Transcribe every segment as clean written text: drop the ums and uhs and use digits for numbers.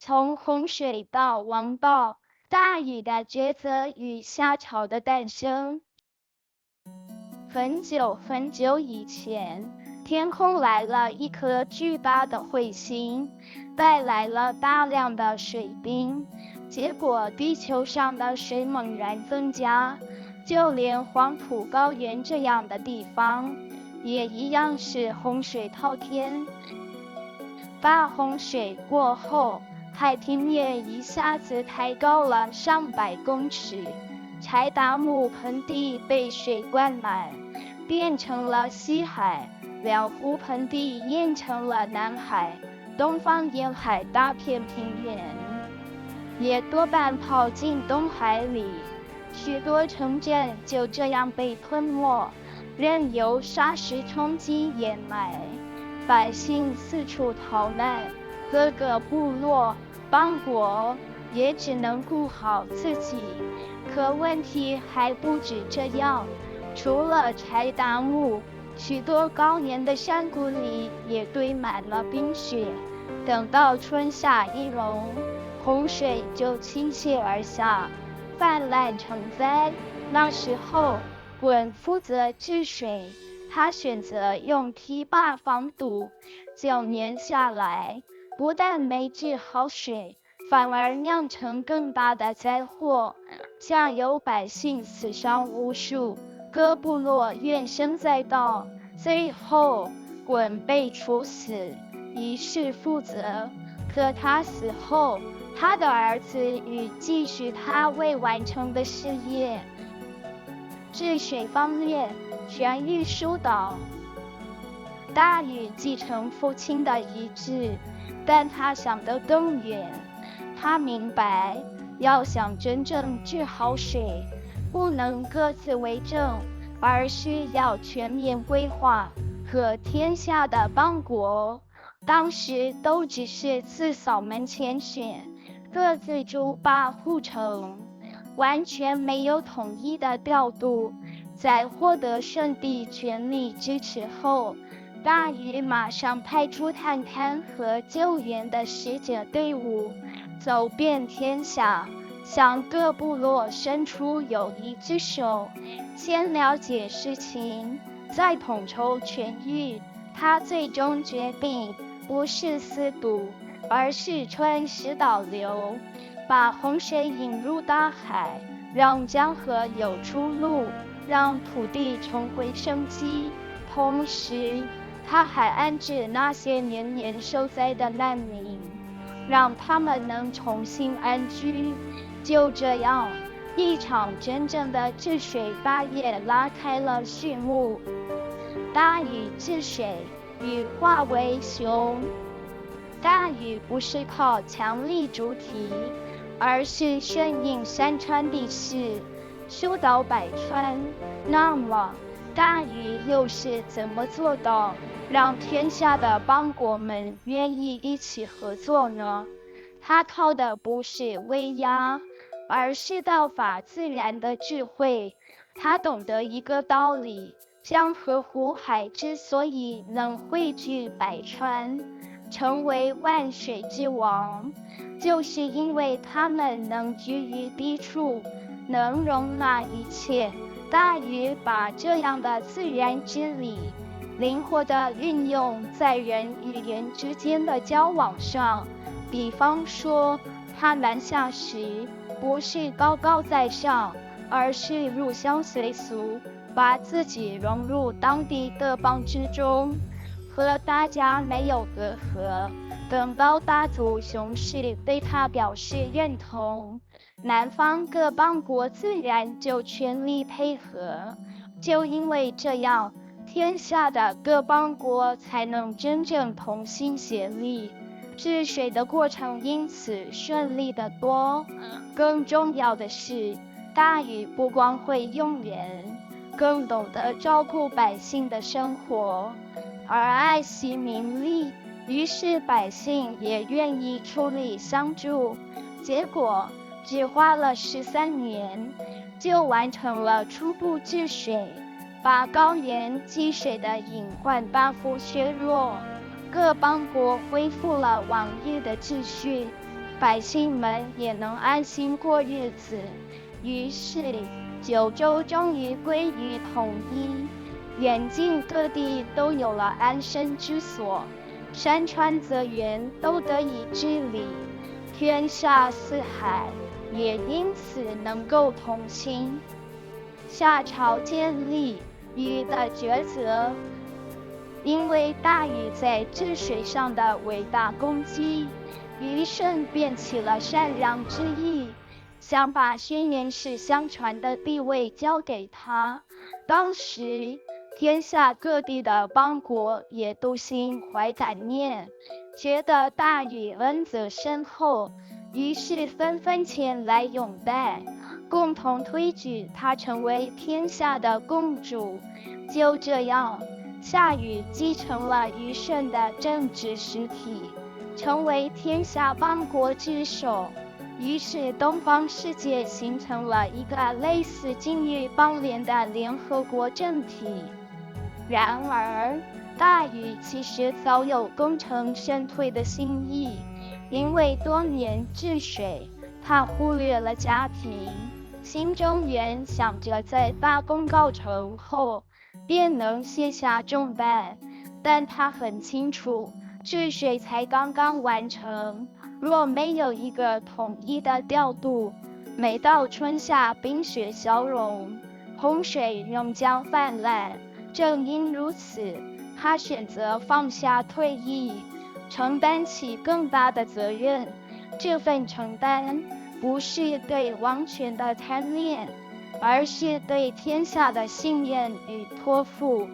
从洪水到王道，大禹的抉择与夏朝的诞生。很久很久以前，天空来了一颗巨大的彗星，带来了大量的水冰，结果地球上的水猛然增加，就连黄土高原这样的地方，也一样是洪水滔天。大洪水过后，海平面一下子抬高了上百公尺，柴达木盆地被水灌满，变成了西海，辽湖盆地淹成了南海，东方沿海大片平原也多半跑进东海里，许多城镇就这样被吞没，任由沙石冲击掩埋，百姓四处逃难，各个部落邦国也只能顾好自己。可问题还不止这样，除了柴达木，许多高原的山谷里也堆满了冰雪，等到春夏一融，洪水就倾泻而下，泛滥成灾。那时候鲧负责治水，他选择用堤坝防堵，9年下来，不但没治好水，反而酿成更大的灾祸，下游百姓死伤无数，各部落怨声载道，最后鲧被处死，以示负责。可他死后，他的儿子禹继续他未完成的事业。治水方面，全域疏导。大禹继承父亲的遗志，但他想得更远。他明白，要想真正治好水，不能各自为政，而需要全面规划。可天下的邦国当时都只是自扫门前雪，各自筑坝护城，完全没有统一的调度。在获得圣帝全力支持后，大禹马上派出探勘和救援的使者队伍，走遍天下，向各部落伸出友谊之手，先了解事情，再统筹全域。他最终决定不是私堵，而是穿石导流，把洪水引入大海，让江河有出路，让土地重回生机。同时，他还安置那些年年受灾的难民，让他们能重新安居。就这样，一场真正的治水大业拉开了序幕。大禹治水，禹化为熊。大禹不是靠强力主体，而是顺应山川地势，疏导百川。那么，大禹又是怎么做到让天下的邦国们愿意一起合作呢？他靠的不是威压，而是道法自然的智慧。他懂得一个道理，江河湖海之所以能汇聚百川，成为万水之王，就是因为他们能居于低处，能容纳一切。大禹把这样的自然之理灵活地运用在人与人之间的交往上。比方说，他南下时不是高高在上，而是入乡随俗，把自己融入当地各邦之中，和大家没有隔阂。等到大族雄氏对他表示认同，南方各邦国自然就全力配合。就因为这样，天下的各邦国才能真正同心协力，治水的过程因此顺利得多。更重要的是，大禹不光会用人，更懂得照顾百姓的生活，而爱惜民力，于是百姓也愿意出力相助。结果只花了13年，就完成了初步治水，把高原积水的隐患大幅削弱，各邦国恢复了往日的秩序。百姓们也能安心过日子。于是九州终于归于统一，远近各地都有了安身之所，山川泽源都得以治理，天下四海也因此能够同心。夏朝建立，禹的抉择。因为大禹在治水上的伟大功绩，禹舜便起了禅让之意，想把轩辕氏相传的地位交给他。当时天下各地的邦国也都心怀感念，觉得大禹恩泽深厚，于是纷纷前来拥戴，共同推举她成为天下的共主。就这样，夏禹继承了禹舜的政治实体，成为天下邦国之首。于是东方世界形成了一个类似今日邦联的联合国政体。然而大禹其实早有功成身退的心意，因为多年治水，他忽略了家庭，心中原想着在大功告成后便能卸下重担，但他很清楚，治水才刚刚完成，若没有一个统一的调度，每到春夏冰雪消融，洪水仍将泛滥。正因如此，他选择放下退役，承担起更大的责任。这份承担不是对王权的贪恋，而是对天下的信任与托付。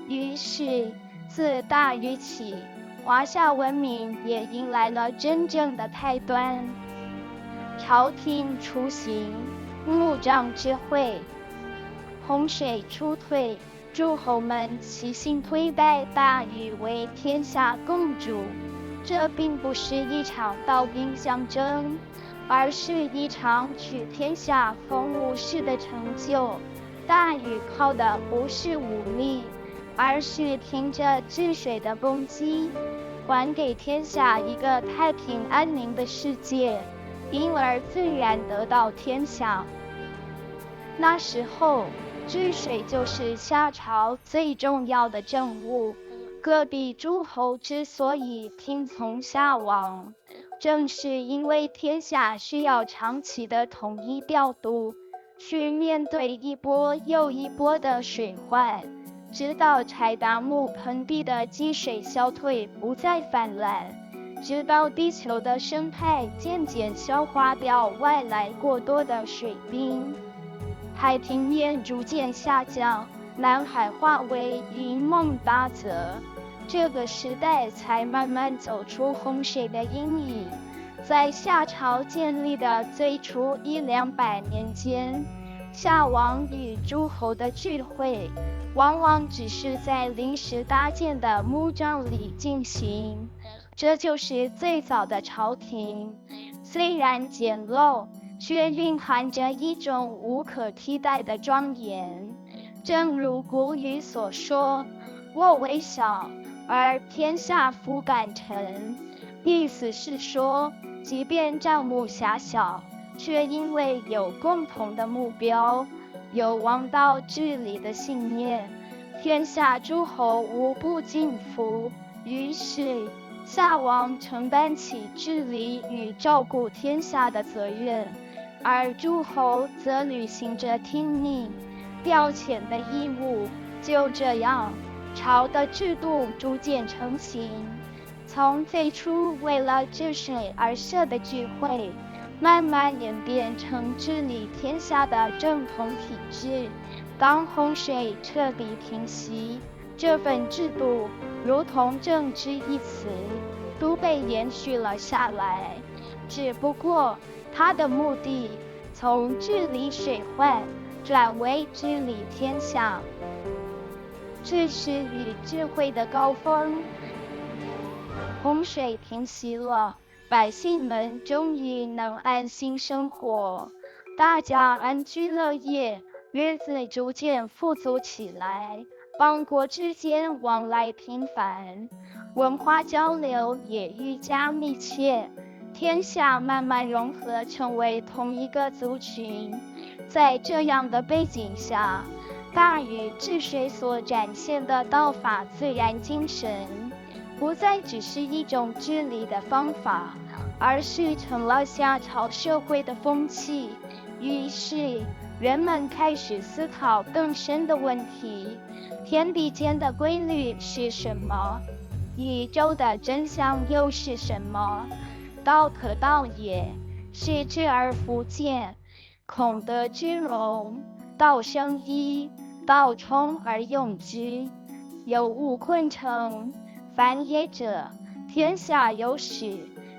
于是自大禹起，华夏文明也迎来了真正的开端。朝廷雏形，穆障之会。洪水初退，诸侯们齐心推戴大禹为天下共主。这并不是一场刀兵相争，而是一场取天下风物事的成就。大禹靠的不是武力，而是凭着治水的功绩，还给天下一个太平安宁的世界，因而自然得到天下。那时候治水就是夏朝最重要的政务，各地诸侯之所以听从夏王，正是因为天下需要长期的统一调度，去面对一波又一波的水患，直到柴达木盆地的积水消退，不再泛滥，直到地球的生态渐渐消化掉外来过多的水冰，海平面逐渐下降，南海化为云梦大泽，这个时代才慢慢走出洪水的阴影。在夏朝建立的最初100-200年间，夏王与诸侯的聚会往往只是在临时搭建的木帐里进行，这就是最早的朝廷。虽然简陋，却蕴含着一种无可替代的庄严。正如古语所说，我为小，而天下弗敢臣。意思是说，即便帐目狭小，却因为有共同的目标，有王道治理的信念，天下诸侯无不敬服。于是夏王承担起治理与照顾天下的责任，而诸侯则履行着听命调遣的义务。就这样，朝的制度逐渐成型，从最初为了治水而设的聚会，慢慢演变成治理天下的正统体制。当洪水彻底平息，这份制度如同政治一词，都被延续了下来。只不过它的目的从治理水患转为治理天下，这是与智慧的高峰。洪水平息了，百姓们终于能安心生活，大家安居乐业，日子逐渐富足起来，邦国之间往来频繁，文化交流也愈加密切。天下慢慢融合成为同一个族群。在这样的背景下，大禹治水所展现的道法自然精神，不再只是一种治理的方法，而是成了夏朝社会的风气。于是，人们开始思考更深的问题：天地间的规律是什么？宇宙的真相又是什么？道可道也，是知而不见，孔德之容。道生一，道冲而用之，有物昆成，凡也者，天下有始。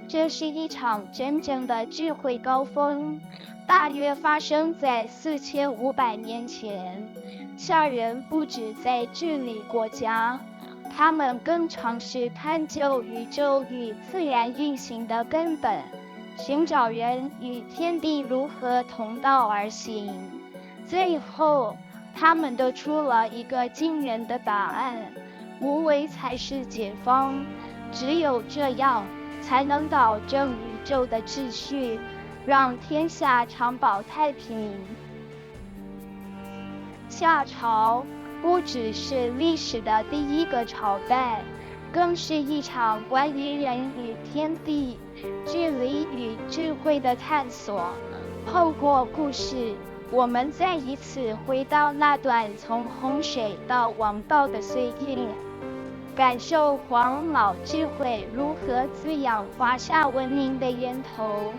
这是一场真正的智慧高峰，大约发生在4500年前。夏人不只在治理国家，他们更尝试探究宇宙与自然运行的根本，寻找人与天地如何同道而行。最后，他们得出了一个惊人的答案：无为才是解方，只有这样，才能导正宇宙的秩序，让天下长保太平。夏朝不只是历史的第一个朝代，更是一场关于人与天地、治理与智慧的探索。透过故事，我们再一次回到那段从洪水到王道的岁月，感受黄老智慧如何滋养华夏文明的源头。